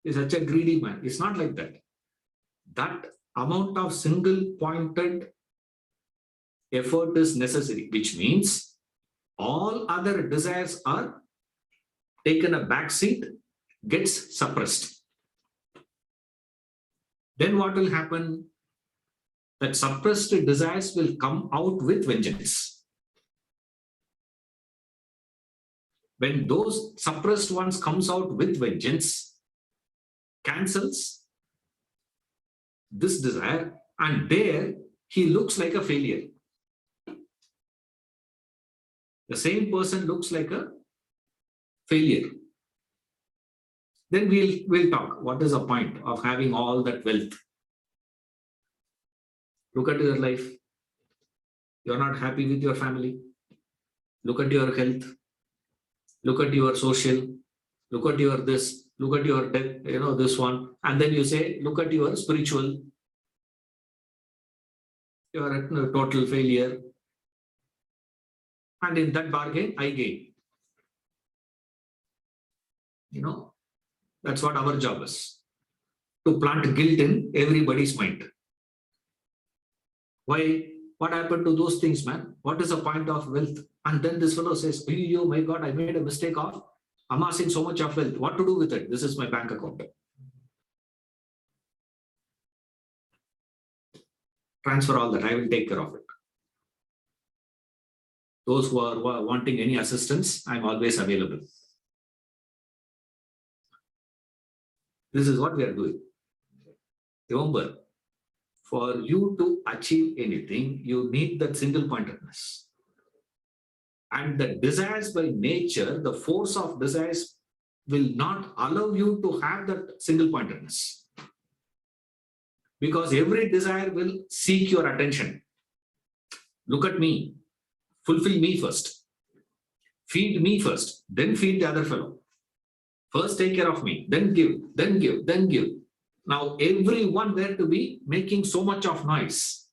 He's such a greedy man. It's not like that. That amount of single-pointed effort is necessary, which means all other desires are taken a back seat, gets suppressed. Then what will happen? That suppressed desires will come out with vengeance. When those suppressed ones comes out with vengeance, cancels this desire, and there he looks like a failure. The same person looks like a failure. Then we'll talk. What is the point of having all that wealth? Look at your life. You're not happy with your family. Look at your health. Look at your social. Look at your this. Look at your death, this one. And then you say, look at your spiritual. You are a total failure. And in that bargain, I gain. That's what our job is. To plant guilt in everybody's mind. Why? What happened to those things, man? What is the point of wealth? And then this fellow says, oh my God, I made a mistake of amassing so much of wealth. What to do with it? This is my bank account. Transfer all that. I will take care of it. Those who are wanting any assistance, I'm always available. This is what we are doing. Remember, for you to achieve anything, you need that single-pointedness. And the desires by nature, the force of desires will not allow you to have that single-pointedness. Because every desire will seek your attention. Look at me. Fulfill me first. Feed me first. Then feed the other fellow. First take care of me. Then give. Then give. Then give. Now everyone there to be making so much of noise.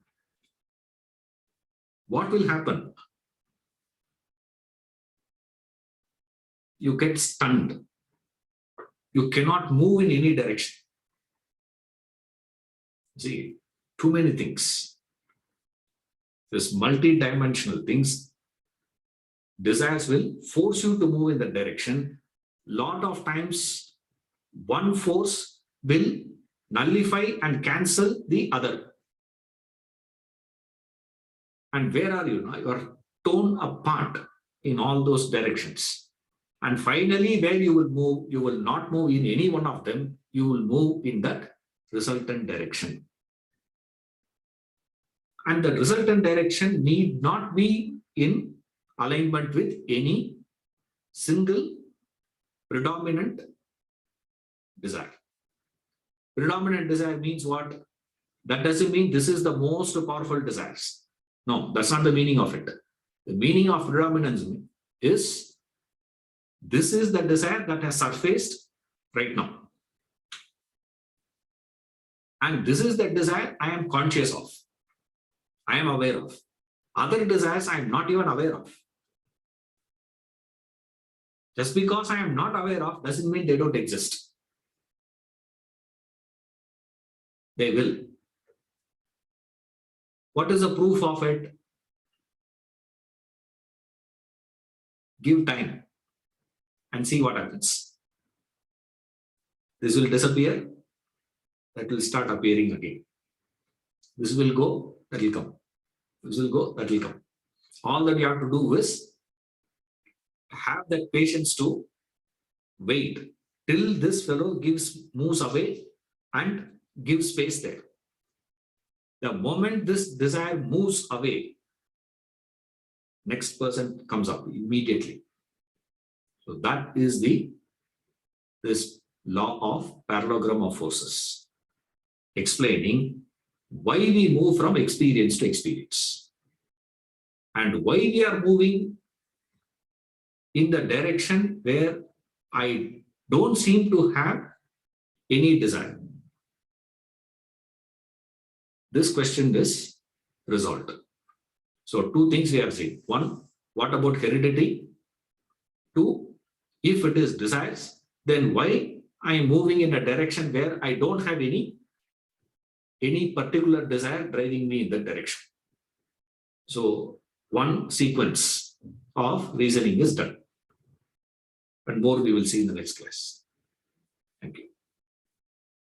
What will happen? You get stunned. You cannot move in any direction. See, too many things. This multi-dimensional things, desires will force you to move in that direction. Lot of times, one force will nullify and cancel the other. And where are you now? You are torn apart in all those directions. And finally, where you will move, you will not move in any one of them. You will move in that resultant direction. And the resultant direction need not be in alignment with any single predominant desire. Predominant desire means what? That doesn't mean this is the most powerful desires. No, that's not the meaning of it. The meaning of predominance is this is the desire that has surfaced right now. And this is the desire I am conscious of. I am aware of. Other desires I am not even aware of. Just because I am not aware of doesn't mean they don't exist. They will. What is the proof of it? Give time and see what happens. This will disappear. That will start appearing again. This will go, that will come. This will go, that will come. All that you have to do is have that patience to wait till this fellow moves away and gives space there. The moment this desire moves away, next person comes up immediately. So that is this law of parallelogram of forces, explaining why we move from experience to experience and why we are moving in the direction where I don't seem to have any desire. This question is resolved. So two things we have seen. One, what about heredity? Two, if it is desires, then why I am moving in a direction where I don't have any particular desire driving me in that direction. So one sequence of reasoning is done. And more we will see in the next class.